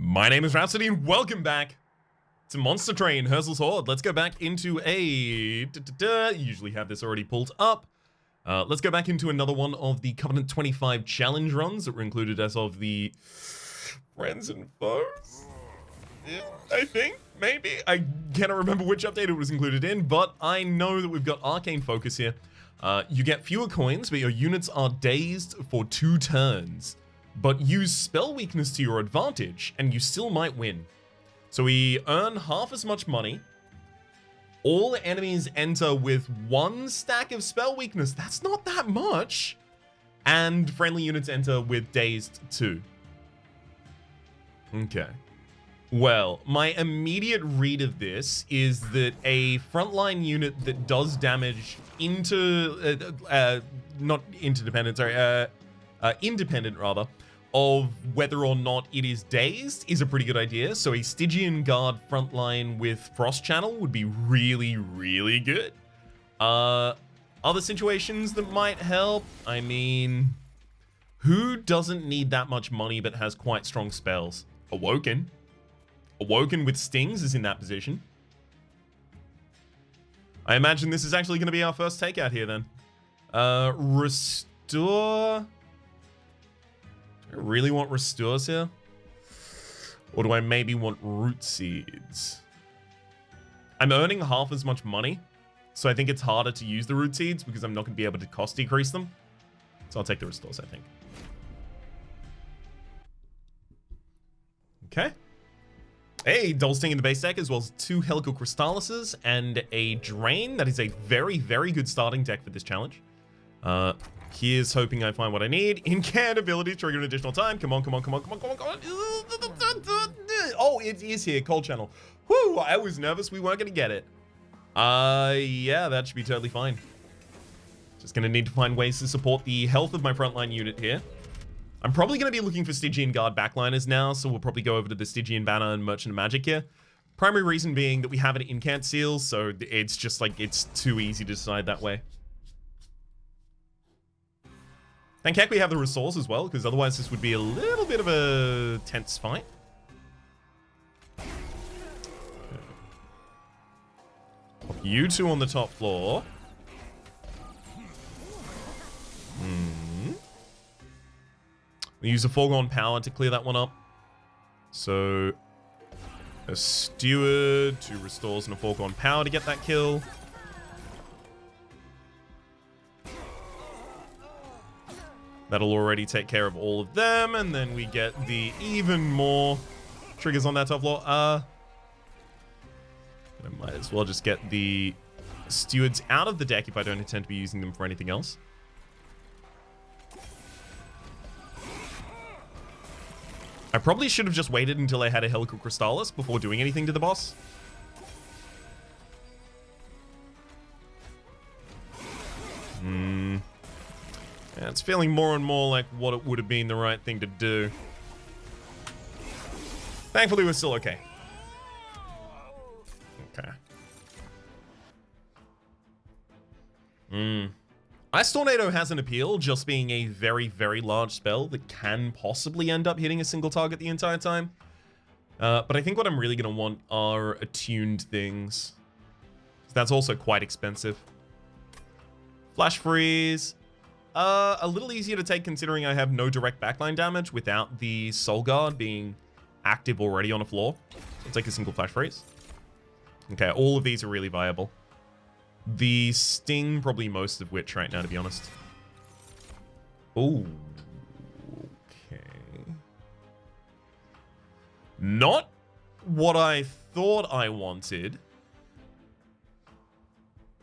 My name is Rhapsody and welcome back to Monster Train Herzal's Horde. Let's go back into a... usually have this already pulled up. Let's go back into another one of the Covenant 25 challenge runs that were included as of the Friends and Foes. Yeah, I think, maybe. I cannot remember which update it was included in, but I know that we've got Arcane focus here. You get fewer coins, but your units are dazed for 2 turns. But use spell weakness to your advantage, and you still might win. So we earn half as much money. All enemies enter with 1 stack of spell weakness. That's not that much. And friendly units enter with dazed 2. Okay. Well, my immediate read of this is that a frontline unit that does damage into... not interdependent, sorry, independent rather, of whether or not it is dazed is a pretty good idea. So a Stygian Guard frontline with Frost Channel would be really, really good. Other situations that might help, I mean, who doesn't need that much money but has quite strong spells? Awoken. Awoken with Stings is in that position. I imagine this is actually going to be our first takeout here then. Restore... I really want Restores here? Or do I maybe want Root Seeds? I'm earning half as much money, so I think it's harder to use the Root Seeds because I'm not going to be able to cost decrease them. So I'll take the Restores, I think. Okay. Hey, double Sting in the base deck, as well as 2 Helical Crystallises and a Drain. That is a very, very good starting deck for this challenge. Here's hoping I find what I need. Incant ability, trigger an additional time. Come on, come on, come on, come on, come on, come on. Oh, it is here, Cold Channel. Whew, I was nervous we weren't going to get it. Yeah, that should be totally fine. Just going to need to find ways to support the health of my frontline unit here. I'm probably going to be looking for Stygian Guard backliners now, so we'll probably go over to the Stygian Banner and Merchant of Magic here. Primary reason being that we have an Incant Seal, so it's just like, it's too easy to decide that way. Thank heck we have the resource as well, because otherwise this would be a little bit of a tense fight. Pop you 2 on the top floor. We use a Foregone Power to clear that one up. So, a Steward, 2 Restores, and a Foregone Power to get that kill. That'll already take care of all of them, and then we get the even more triggers on that top floor. I might as well just get the Stewards out of the deck if I don't intend to be using them for anything else. I probably should have just waited until I had a Helical Crystallis before doing anything to the boss. Yeah, it's feeling more and more like what it would have been the right thing to do. Thankfully, we're still okay. Okay. Ice Tornado has an appeal, just being a very, very large spell that can possibly end up hitting a single target the entire time. But I think what I'm really going to want are attuned things. That's also quite expensive. Flash Freeze. A little easier to take considering I have no direct backline damage without the Soul Guard being active already on a floor. So I'll take a single Flash Freeze. Okay, all of these are really viable. The Sting, probably most of which right now, to be honest. Ooh. Okay. Not what I thought I wanted.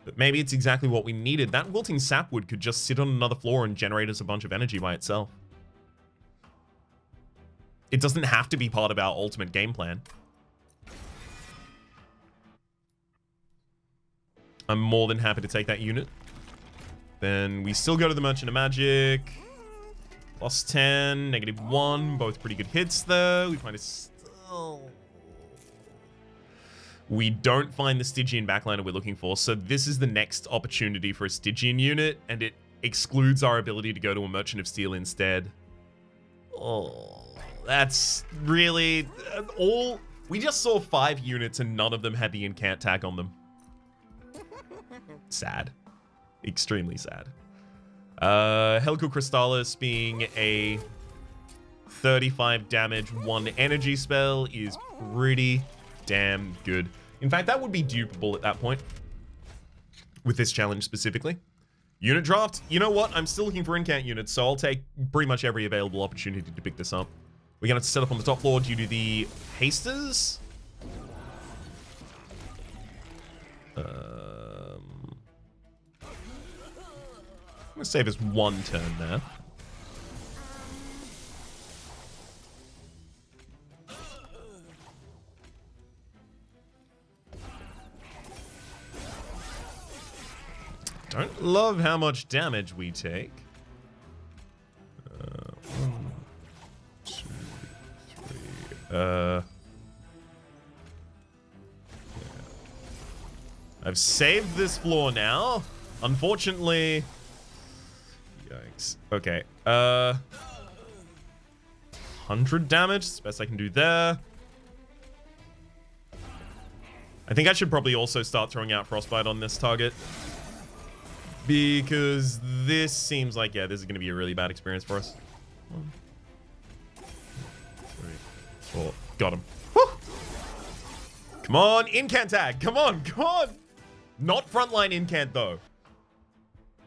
But maybe it's exactly what we needed. That Wilting Sapwood could just sit on another floor and generate us a bunch of energy by itself. It doesn't have to be part of our ultimate game plan. I'm more than happy to take that unit. Then we still go to the Merchant of Magic. Plus 10, -1. Both pretty good hits though. We find a still... We don't find the Stygian backliner we're looking for, so this is the next opportunity for a Stygian unit, and it excludes our ability to go to a Merchant of Steel instead. Oh, That's really all. We just saw 5 units and none of them had the incant tag on them. Sad. Extremely sad. Helical Crystallis being a 35 damage, 1 energy spell is pretty damn good. In fact, that would be dupable at that point. With this challenge specifically. Unit draft, you know what? I'm still looking for incant units, so I'll take pretty much every available opportunity to pick this up. We're going to set up on the top floor due to the hasters. I'm going to save us 1 turn there. Don't love how much damage we take. 1, 2, 3. Yeah. I've saved this floor now. Unfortunately, yikes. Okay. 100 damage. That's the best I can do there. I think I should probably also start throwing out Frostbite on this target. Because this seems like, yeah, this is going to be a really bad experience for us. 1, 2, 3, 4. Got him. Woo! Come on, incant tag. Come on, come on. Not frontline incant, though.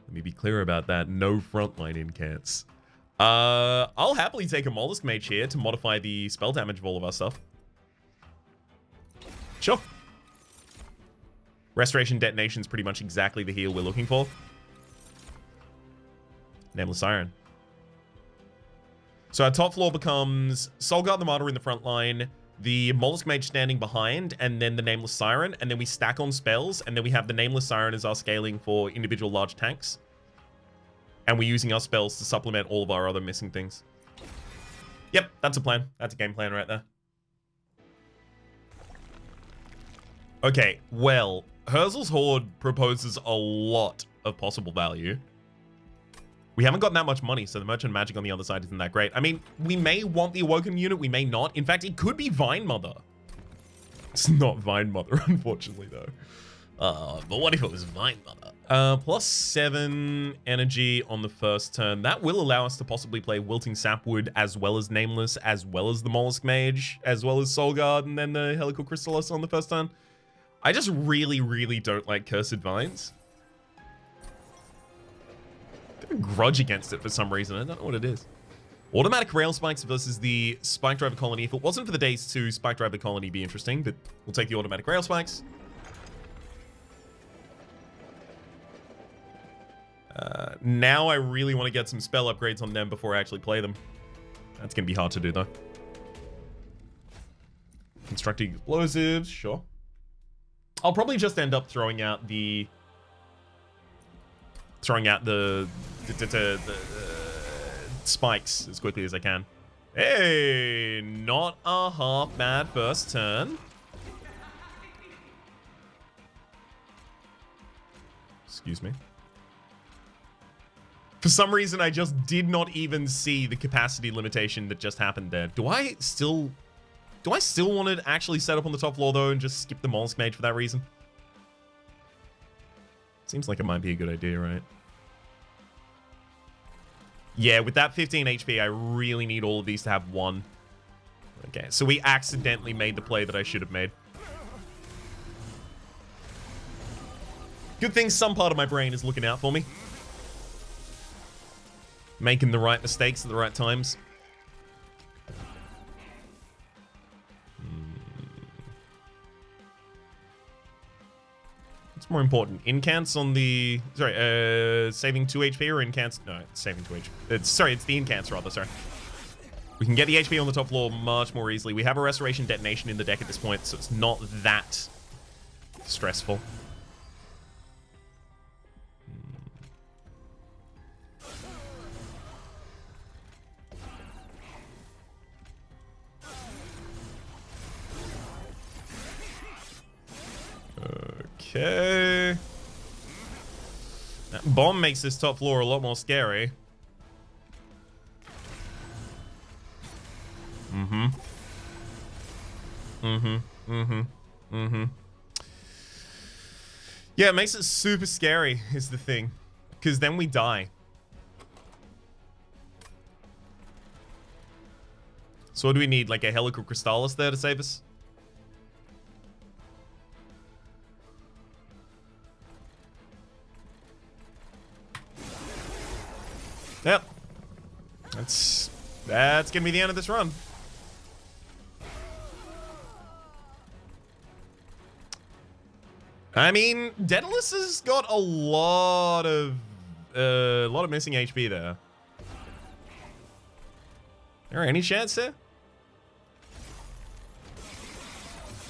Let me be clear about that. No frontline incants. I'll happily take a Mollusk Mage here to modify the spell damage of all of our stuff. Sure. Restoration Detonation is pretty much exactly the heal we're looking for. Nameless Siren. So our top floor becomes Soulguard the Martyr in the front line, the Mollusk Mage standing behind, and then the Nameless Siren, and then we stack on spells, and then we have the Nameless Siren as our scaling for individual large tanks. And we're using our spells to supplement all of our other missing things. Yep, that's a plan. That's a game plan right there. Okay, well, Herzal's Horde proposes a lot of possible value. We haven't gotten that much money, so the Merchant Magic on the other side isn't that great. I mean, we may want the Awoken unit, we may not. In fact, it could be Vine Mother. It's not Vine Mother, unfortunately, though. But what if it was Vine Mother? +7 energy on the first turn. That will allow us to possibly play Wilting Sapwood as well as Nameless, as well as the Mollusk Mage, as well as Soulguard, and then the Helical Crystallis on the first turn. I just really, really don't like Cursed Vines. Got a grudge against it for some reason. I don't know what it is. Automatic Rail Spikes versus the Spike Driver Colony. If it wasn't for the Days 2, Spike Driver Colony be interesting, but we'll take the Automatic Rail Spikes. Now I really want to get some spell upgrades on them before I actually play them. That's going to be hard to do, though. Constructing Explosives, sure. I'll probably just end up throwing out the spikes as quickly as I can. Hey, not a half bad first turn. Excuse me. For some reason, I just did not even see the capacity limitation that just happened there. Do I still want to actually set up on the top floor, though, and just skip the Mollusk Mage for that reason? Seems like it might be a good idea, right? Yeah, with that 15 HP, I really need all of these to have 1. Okay, so we accidentally made the play that I should have made. Good thing some part of my brain is looking out for me. Making the right mistakes at the right times. What's more important? Incants on the... Sorry, saving 2 HP or incants? No, it's saving 2 HP. It's the incants rather, sorry. We can get the HP on the top floor much more easily. We have a Restoration Detonation in the deck at this point, so it's not that stressful. Okay. That bomb makes this top floor a lot more scary. Mm-hmm. Mm-hmm. Mm-hmm. Yeah, it makes it super scary, is the thing. Because then we die. So what do we need? Like a Helical Crystallis there to save us? Yep. That's gonna be the end of this run. I mean, Daedalus has got a lot of missing HP there. There any chance here?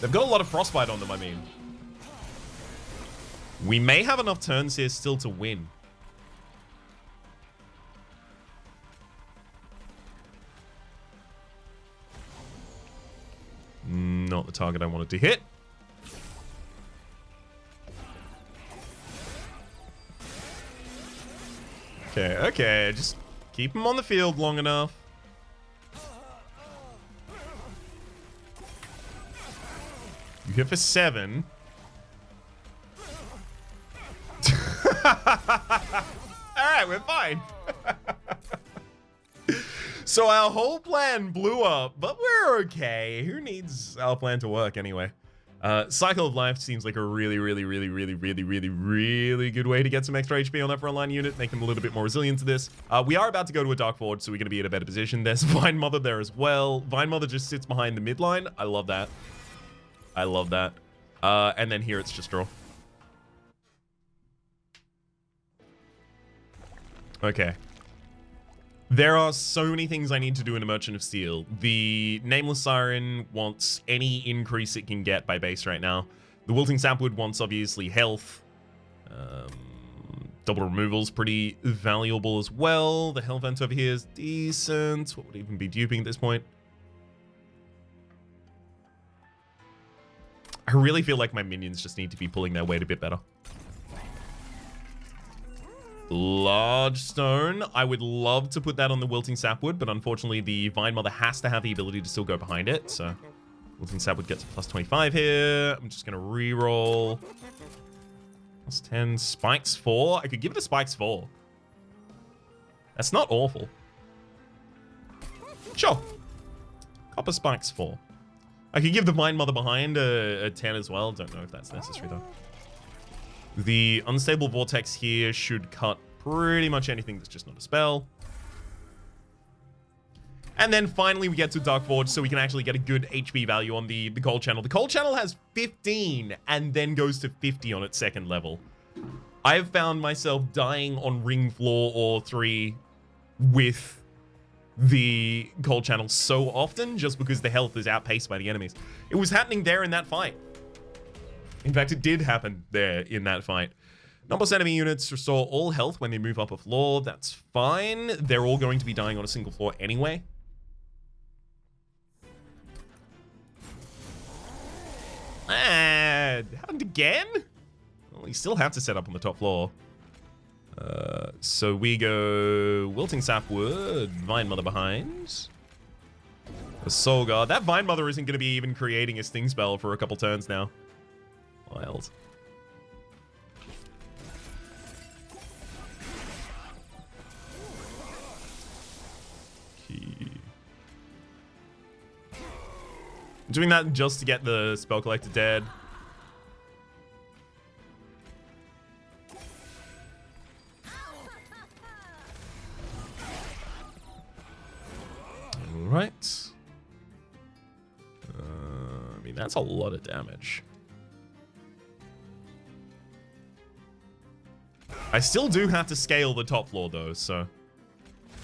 They've got a lot of frostbite on them, I mean. We may have enough turns here still to win. Not the target I wanted to hit. Okay, just keep him on the field long enough. You hit for 7. Alright, we're fine. So our whole plan blew up, but we're okay. Who needs our plan to work anyway? Cycle of Life seems like a really good way to get some extra HP on that frontline unit, make them a little bit more resilient to this. We are about to go to a Dark Forge, so we're going to be in a better position. There's Vine Mother there as well. Vine Mother just sits behind the midline. I love that. I love that. And then here it's just draw. Okay. There are so many things I need to do in a Merchant of Steel. The Nameless Siren wants any increase it can get by base right now. The Wilting Sapwood wants, obviously, health. Double removal's pretty valuable as well. The Hellvent over here is decent. What would even be duping at this point? I really feel like my minions just need to be pulling their weight a bit better. Large Stone. I would love to put that on the Wilting Sapwood, but unfortunately the Vine Mother has to have the ability to still go behind it. So Wilting Sapwood gets a plus 25 here. I'm just going to re-roll. Plus 10. Spikes 4. I could give it a Spikes 4. That's not awful. Sure. Copper Spikes 4. I could give the Vine Mother behind a 10 as well. Don't know if that's necessary though. The Unstable Vortex here should cut pretty much anything that's just not a spell. And then finally we get to Dark Forge so we can actually get a good HP value on the Cold Channel. The Cold Channel has 15 and then goes to 50 on its second level. I have found myself dying on Ring Floor or 3 with the Cold Channel so often just because the health is outpaced by the enemies. It was happening there in that fight. In fact, it did happen there in that fight. Non-boss enemy units restore all health when they move up a floor. That's fine. They're all going to be dying on a single floor anyway. Happened again? Well, we still have to set up on the top floor. So we go Wilting Sapwood, Vine Mother behind. The Soul Guard. That Vine Mother isn't going to be even creating a Sting spell for a couple turns now. Wild. Doing that just to get the Spell Collector dead. Alright. I mean, that's a lot of damage. I still do have to scale the top floor, though, so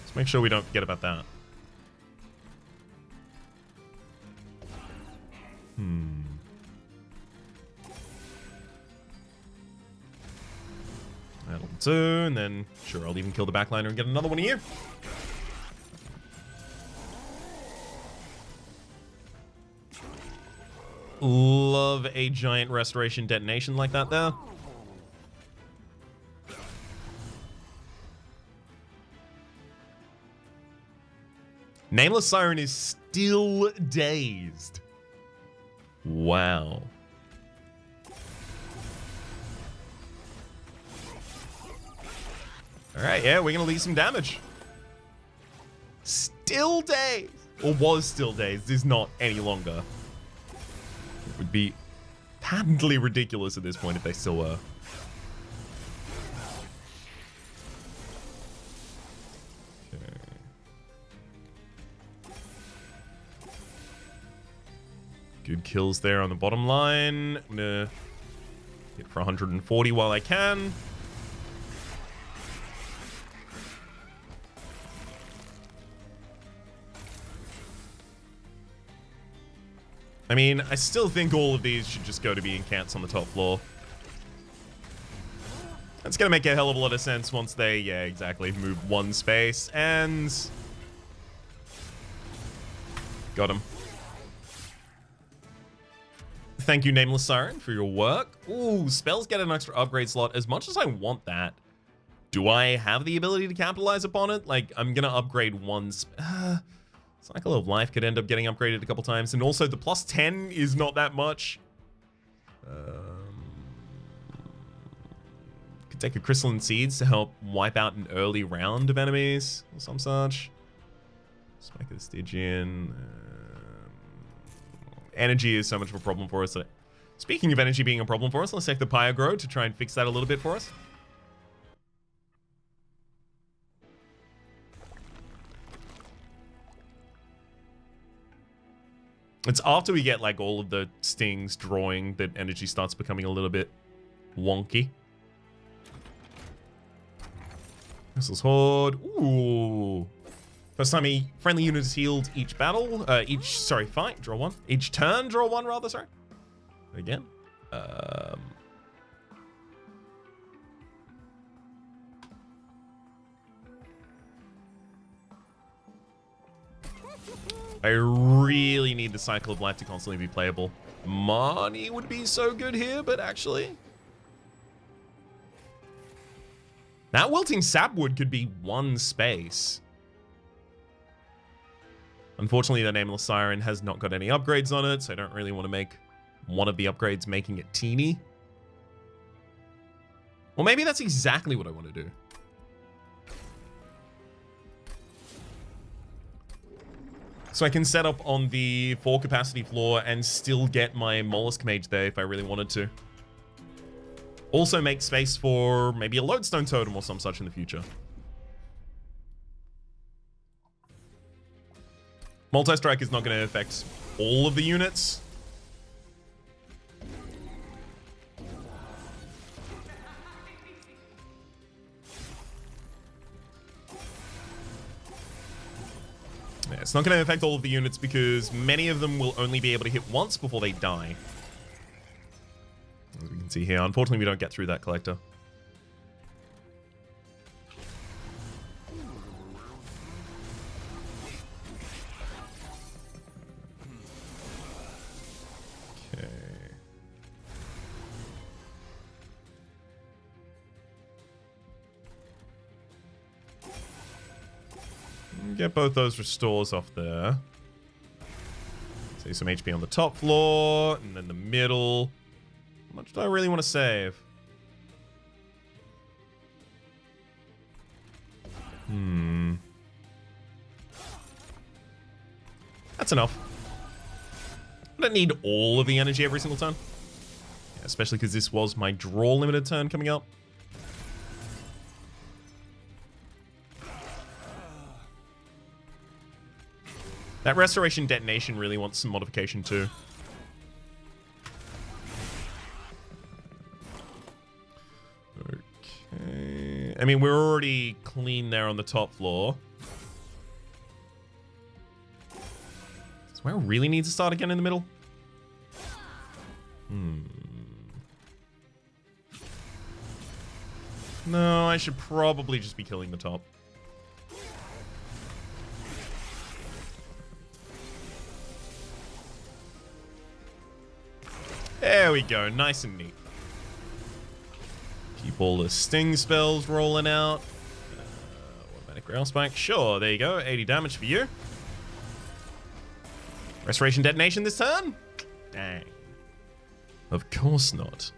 let's make sure we don't forget about that. That'll do, and then, sure, I'll even kill the backliner and get another one of you. Love a giant restoration detonation like that there. Nameless Siren is still dazed. Wow. Alright, yeah, we're gonna leave some damage. Still days! Or was still days. This is not any longer. It would be patently ridiculous at this point if they still were. Okay. Good kills there on the bottom line. I'm gonna hit for 140 while I can. I mean, I still think all of these should just go to being cats on the top floor. That's gonna make a hell of a lot of sense once they, yeah, exactly, move one space, and... got him. Thank you, Nameless Siren, for your work. Ooh, spells get an extra upgrade slot. As much as I want that, do I have the ability to capitalize upon it? Like, I'm gonna upgrade one... Cycle of Life could end up getting upgraded a couple times, and also the plus 10 is not that much. Could take a Crystalline Seeds to help wipe out an early round of enemies or some such. Spike of the Stygian. Energy is so much of a problem for us. Speaking of energy being a problem for us, let's take the Pyogro to try and fix that a little bit for us. It's after we get, like, all of the stings drawing that energy starts becoming a little bit wonky. Herzal's Horde. Ooh. First time a friendly unit is healed each battle. Fight. Draw one. Each turn, draw one, rather, sorry. Again. I really need the Cycle of Life to constantly be playable. Money would be so good here, but actually... that Wilting Sapwood could be one space. Unfortunately, the Nameless Siren has not got any upgrades on it, so I don't really want to make one of the upgrades making it teeny. Well, maybe that's exactly what I want to do. So I can set up on the 4 capacity floor and still get my Mollusk Mage there if I really wanted to. Also make space for maybe a Lodestone Totem or some such in the future. Multi-Strike is not going to affect all of the units. Yeah, it's not going to affect all of the units because many of them will only be able to hit once before they die. As we can see here, unfortunately we don't get through that collector. Okay. Get both those restores off there. Save some HP on the top floor, and then the middle. How much do I really want to save? That's enough. I don't need all of the energy every single turn. Yeah, especially because this was my draw limited turn coming up. That Restoration Detonation really wants some modification too. Okay. I mean, we're already clean there on the top floor. So I really need to start again in the middle? No, I should probably just be killing the top. There we go, nice and neat. Keep all the sting spells rolling out. Automatic rail spike, sure, there you go, 80 damage for you. Restoration Detonation this turn? Dang. Of course not.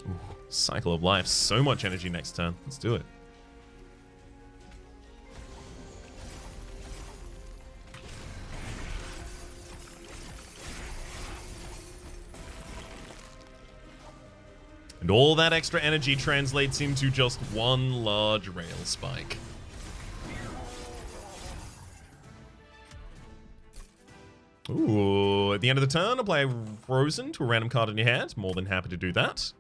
Ooh, Cycle of Life. So much energy next turn. Let's do it. And all that extra energy translates into just one large rail spike. Ooh, at the end of the turn, apply Frozen to a random card in your hand. More than happy to do that.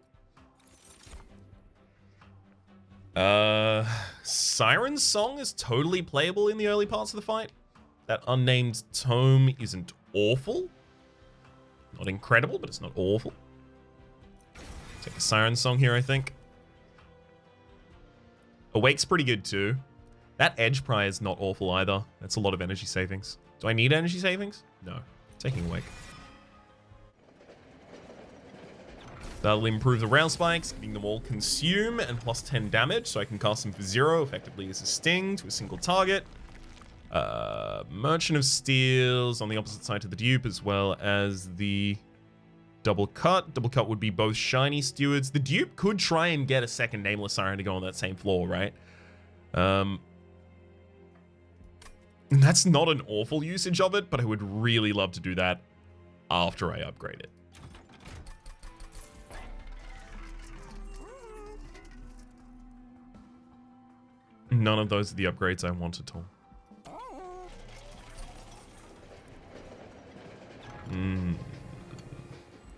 Siren's Song is totally playable in the early parts of the fight. That unnamed tome isn't awful. Not incredible, but it's not awful. Take a Siren Song here, I think. Awake's pretty good too. That Edge Pry is not awful either. That's a lot of energy savings. Do I need energy savings? No. Taking Awake. That'll improve the rail spikes, giving them all consume and plus 10 damage, so I can cast them for 0, effectively as a sting to a single target. Merchant of Steels on the opposite side to the dupe, as well as the Double Cut. Double Cut would be both Shiny Stewards. The dupe could try and get a second Nameless Siren to go on that same floor, right? And that's not an awful usage of it, but I would really love to do that after I upgrade it. None of those are the upgrades I want at all. I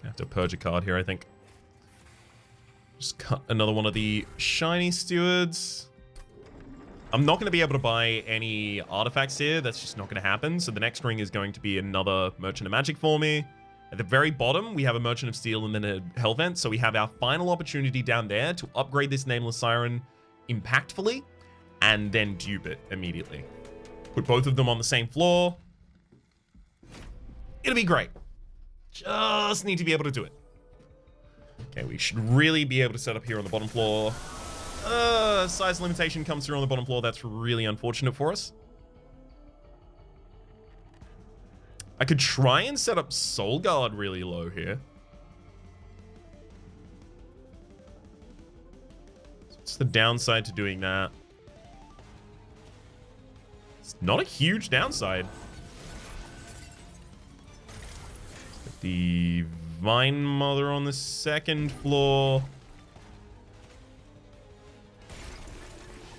have to purge a card here, I think. Just cut another one of the Shiny Stewards. I'm not going to be able to buy any artifacts here. That's just not going to happen. So the next ring is going to be another Merchant of Magic for me. At the very bottom, we have a Merchant of Steel and then a Hellvent. So we have our final opportunity down there to upgrade this Nameless Siren impactfully and then dupe it immediately. Put both of them on the same floor. It'll be great. Just need to be able to do it. Okay, we should really be able to set up here on the bottom floor. Size limitation comes through on the bottom floor. That's really unfortunate for us. I could try and set up Soul Guard really low here. What's the downside to doing that? It's not a huge downside. The Vine Mother on the second floor.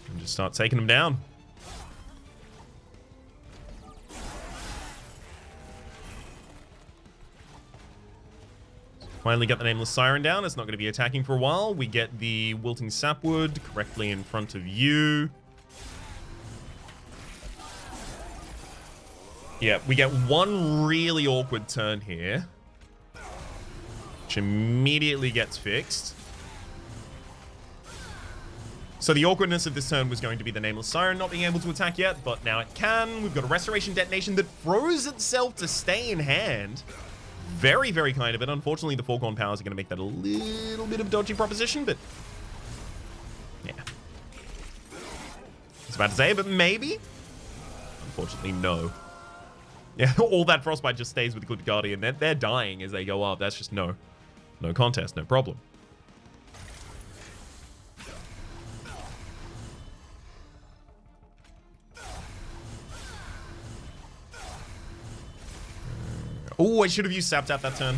And just start taking them down. Finally get the Nameless Siren down. It's not going to be attacking for a while. We get the Wilting Sapwood correctly in front of you. Yeah, we get one really awkward turn here, which immediately gets fixed. So the awkwardness of this turn was going to be the Nameless Siren not being able to attack yet, but now it can. We've got a Restoration Detonation that froze itself to stay in hand. Very, very kind of it. Unfortunately, the Foregone Powers are going to make that a little bit of a dodgy proposition, but yeah. I was about to say, but maybe. Unfortunately, no. Yeah, all that Frostbite just stays with the Clipped Guardian. They're dying as they go up. That's just no contest, no problem. Oh, I should have used Sap Tap that turn.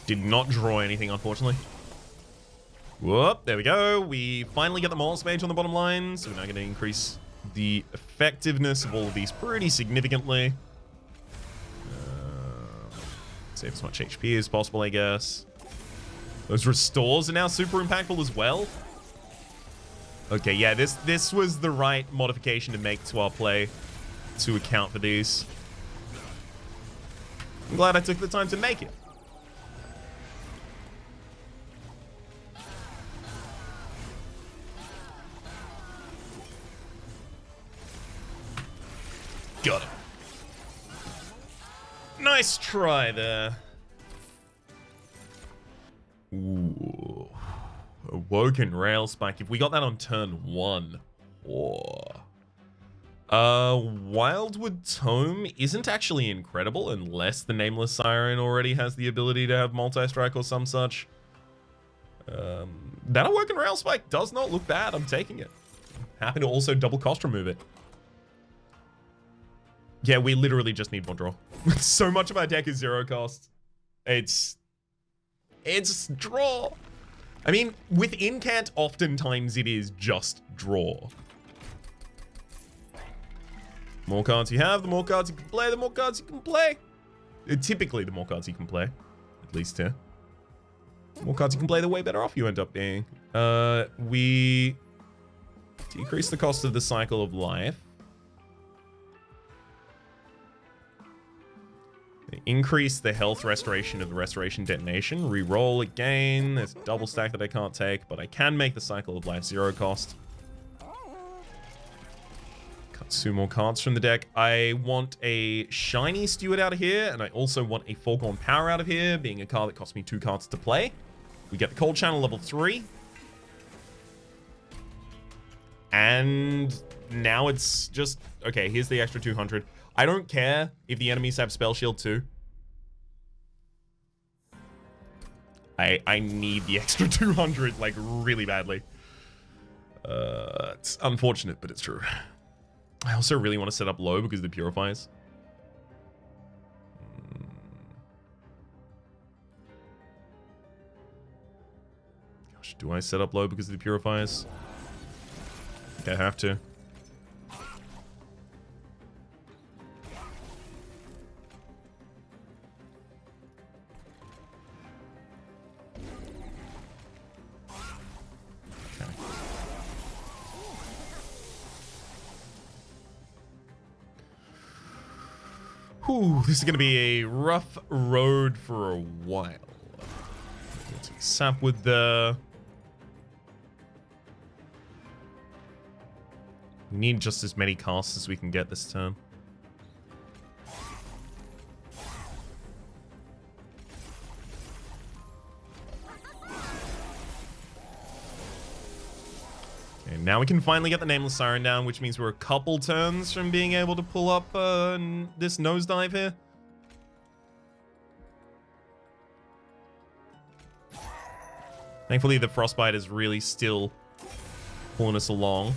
Did not draw anything, unfortunately. Whoop, there we go. We finally get the Mollusk Mage on the bottom line, so we're now going to increase the effectiveness of all of these pretty significantly. Save as much HP as possible, I guess. Those restores are now super impactful as well. Okay, yeah, this was the right modification to make to our play to account for these. I'm glad I took the time to make it. Got it. Nice try there. Ooh. Awoken Rail Spike. If we got that on turn 1. Oh. Wildwood Tome isn't actually incredible unless the Nameless Siren already has the ability to have multi-strike or some such. That Awoken Rail Spike does not look bad. I'm taking it. Happy to also double cost remove it. Yeah, we literally just need more draw. So much of our deck is 0 cost. It's draw. I mean, with Incant, oftentimes it is just draw. More cards you have, the more cards you can play, the more cards you can play. Typically, the more cards you can play. At least here. The more cards you can play, the way better off you end up being. We decrease the cost of the Cycle of Life. Increase the health restoration of the Restoration Detonation. Reroll again. There's a double stack that I can't take, but I can make the Cycle of Life 0 cost. Cut 2 more cards from the deck. I want a Shiny Steward out of here, and I also want a Foregone Power out of here, being a card that costs me 2 cards to play. We get the Cold Channel level 3. And now it's just... Okay, here's the extra 200. I don't care if the enemies have Spell Shield too. I need the extra 200, like, really badly. It's unfortunate, but it's true. I also really want to set up low because of the Purifiers. Gosh, do I set up low because of the Purifiers? I think I have to. Whew, this is going to be a rough road for a while. Let's see, sap with the... We need just as many casts as we can get this turn. And now we can finally get the Nameless Siren down, which means we're a couple turns from being able to pull up this nosedive here. Thankfully, the Frostbite is really still pulling us along.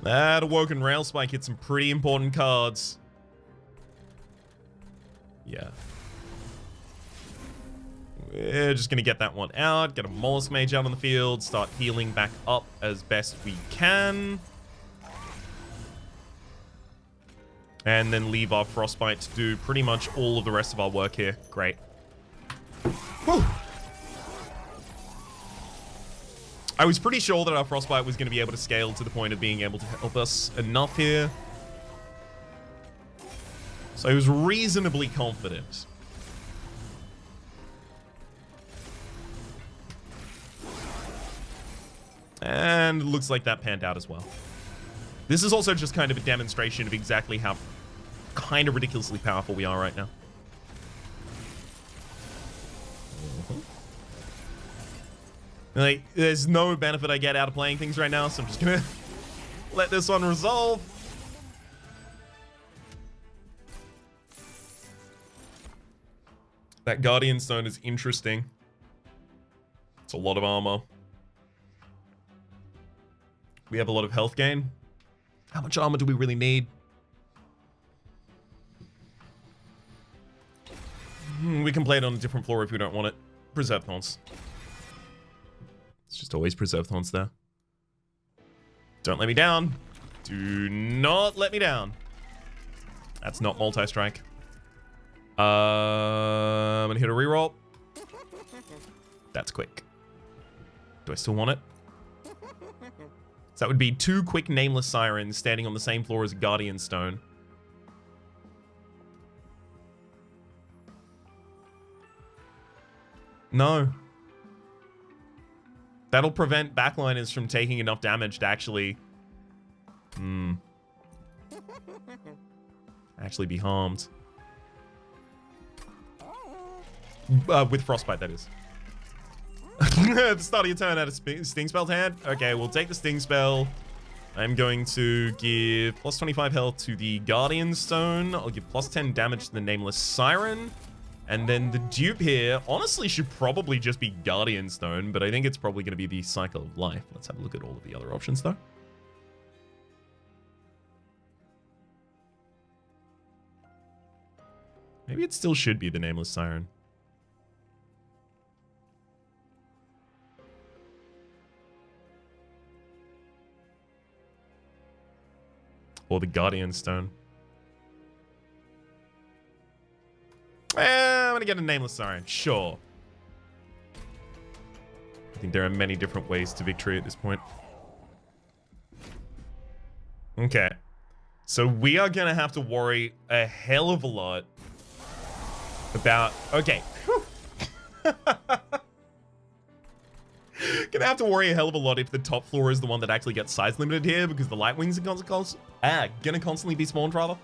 That Awoken Rail Spike hit some pretty important cards. Yeah. We're just going to get that one out, get a Mollusk Mage out on the field, start healing back up as best we can. And then leave our Frostbite to do pretty much all of the rest of our work here. Great. Whew. I was pretty sure that our Frostbite was going to be able to scale to the point of being able to help us enough here. So I was reasonably confident. And it looks like that panned out as well. This is also just kind of a demonstration of exactly how kind of ridiculously powerful we are right now. Like, there's no benefit I get out of playing things right now, so I'm just gonna let this one resolve. That Guardian Stone is interesting. It's a lot of armor. We have a lot of health gain. How much armor do we really need? We can play it on a different floor if we don't want it. Preserve Thorns. It's just always Preserve Thorns there. Don't let me down. Do not let me down. That's not multi-strike. I'm gonna hit a reroll. That's quick. Do I still want it? So that would be 2 quick Nameless Sirens standing on the same floor as a Guardian Stone. No. That'll prevent backliners from taking enough damage to actually actually be harmed. With Frostbite, that is. At the start of your turn, add a Sting Spell to hand. Okay, we'll take the Sting Spell. I'm going to give plus 25 health to the Guardian Stone. I'll give plus 10 damage to the Nameless Siren. And then the dupe here, honestly, should probably just be Guardian Stone, but I think it's probably going to be the Cycle of Life. Let's have a look at all of the other options, though. Maybe it still should be the Nameless Siren. Or the Guardian Stone. I'm gonna get a Nameless Siren, sure. I think there are many different ways to victory at this point. Okay. So we are gonna have to worry a hell of a lot about... Okay. Gonna have to worry a hell of a lot if the top floor is the one that actually gets size limited here, because the light wings are gonna constantly be spawned, rather.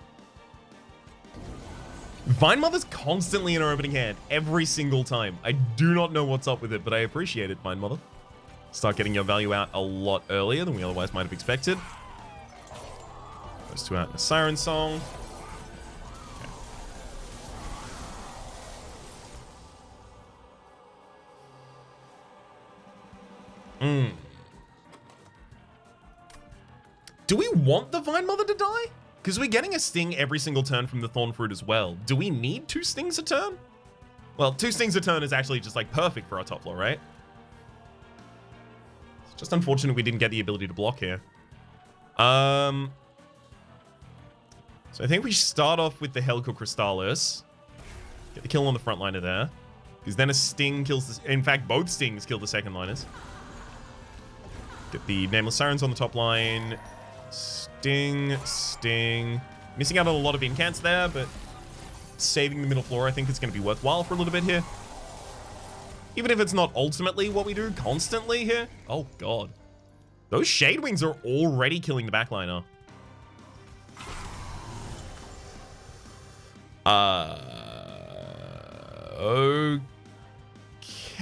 Vine Mother's constantly in our opening hand, every single time. I do not know what's up with it, but I appreciate it, Vine Mother. Start getting your value out a lot earlier than we otherwise might have expected. Those two out in a Siren Song. Do we want the Vine Mother to die? Because we're getting a sting every single turn from the Thorn Fruit as well. Do we need 2 stings a turn? Well, 2 stings a turn is actually just like perfect for our top floor, right? It's just unfortunate we didn't get the ability to block here. So I think we should start off with the Helical Crystallis. Get the kill on the front liner there. Because then a sting kills the... In fact, both stings kill the second liners. Get the Nameless Sirens on the top line. Sting, sting. Missing out on a lot of incants there, but saving the middle floor, I think it's going to be worthwhile for a little bit here. Even if it's not ultimately what we do constantly here. Oh, God. Those Shade Wings are already killing the backliner.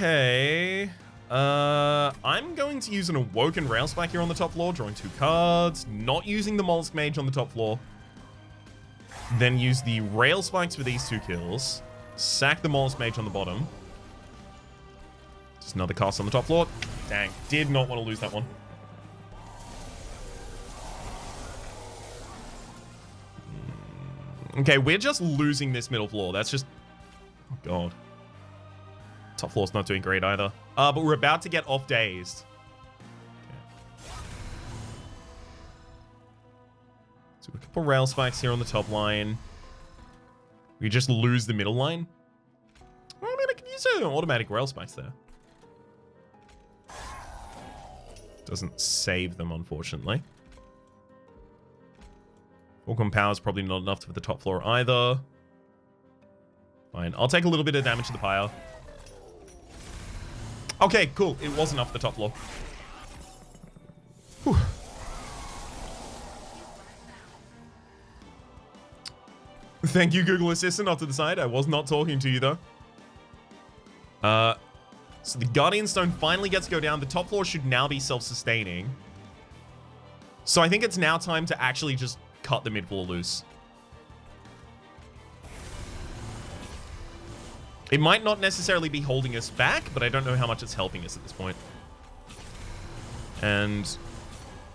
Okay. I'm going to use an Awoken Rail Spike here on the top floor, drawing 2 cards, not using the Mollusk Mage on the top floor. Then use the Rail Spikes for these 2 kills. Sack the Mollusk Mage on the bottom. Just another cast on the top floor. Dang, did not want to lose that one. Okay, we're just losing this middle floor. That's just... Oh, God. Top floor's not doing great either. But we're about to get off dazed. Okay. So a couple rail spikes here on the top line. We just lose the middle line. Well, I mean, I can use an automatic rail spikes there. Doesn't save them, unfortunately. Fulcrum Power is probably not enough for the top floor either. Fine. I'll take a little bit of damage to the pyre. Okay, cool. It was enough for the top floor. Whew. Thank you, Google Assistant, off to the side. I was not talking to you, though. So the Guardian Stone finally gets to go down. The top floor should now be self-sustaining. So I think it's now time to actually just cut the mid floor loose. It might not necessarily be holding us back, but I don't know how much it's helping us at this point. And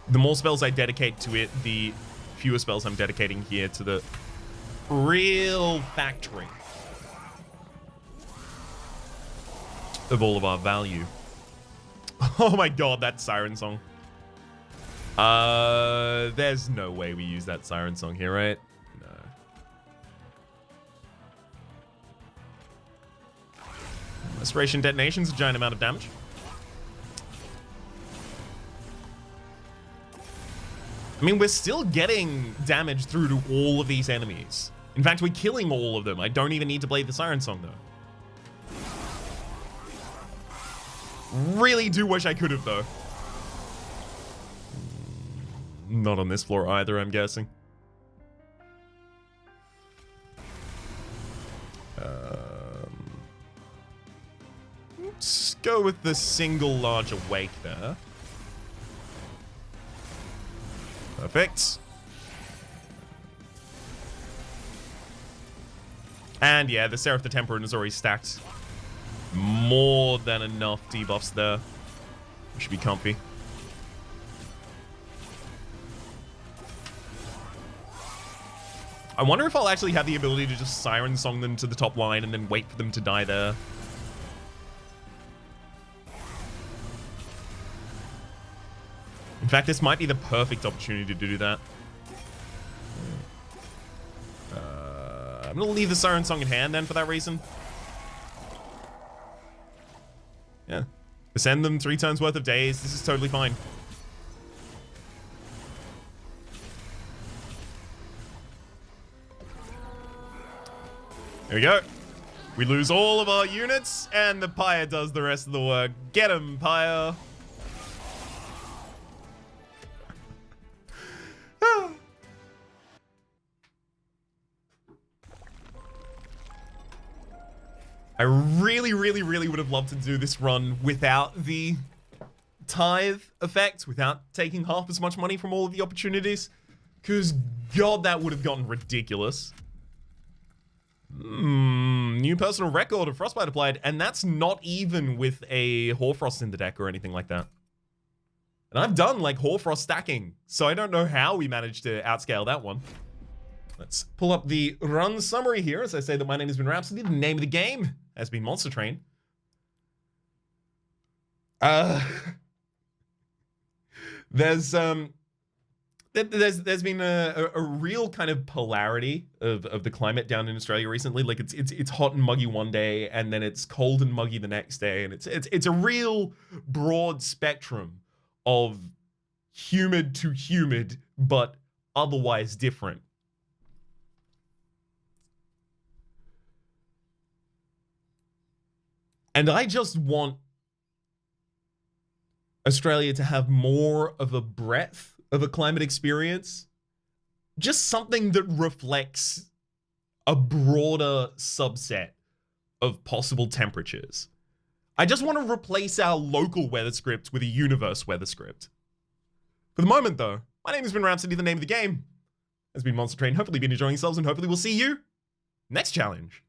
the more spells I dedicate to it, the fewer spells I'm dedicating here to the real factory of all of our value. Oh my God, that Siren Song. There's no way we use that Siren Song here, right? No. Restoration Detonation's a giant amount of damage. I mean, we're still getting damage through to all of these enemies. In fact, we're killing all of them. I don't even need to play the Siren Song, though. Really do wish I could have, though. Not on this floor either, I'm guessing. go with the single larger wake there. Perfect. And yeah, the Seraph the Temperate is already stacked. More than enough debuffs there. We should be comfy. I wonder if I'll actually have the ability to just Siren Song them to the top line and then wait for them to die there. In fact, this might be the perfect opportunity to do that. I'm going to leave the Siren Song in hand then for that reason. Yeah. Send them 3 turns worth of days. This is totally fine. There we go. We lose all of our units, and the Pyre does the rest of the work. Get him, Pyre. I really, really, really would have loved to do this run without the tithe effect, without taking half as much money from all of the opportunities, because God, that would have gotten ridiculous. New personal record of Frostbite applied, and that's not even with a Hoarfrost in the deck or anything like that. And I've done like Hoarfrost stacking, so I don't know how we managed to outscale that one. Let's pull up the run summary here as I say that my name has been Rhapsody. The name of the game has been Monster Train. There's been a real kind of polarity of the climate down in Australia recently. Like it's hot and muggy one day, and then it's cold and muggy the next day, and it's a real broad spectrum of humid to humid, but otherwise different. And I just want Australia to have more of a breadth of a climate experience. Just something that reflects a broader subset of possible temperatures. I just want to replace our local weather script with a universe weather script. For the moment, though, my name has been Rhapsody. The name of the game has been Monster Train. Hopefully you've been enjoying yourselves, and hopefully we'll see you next challenge.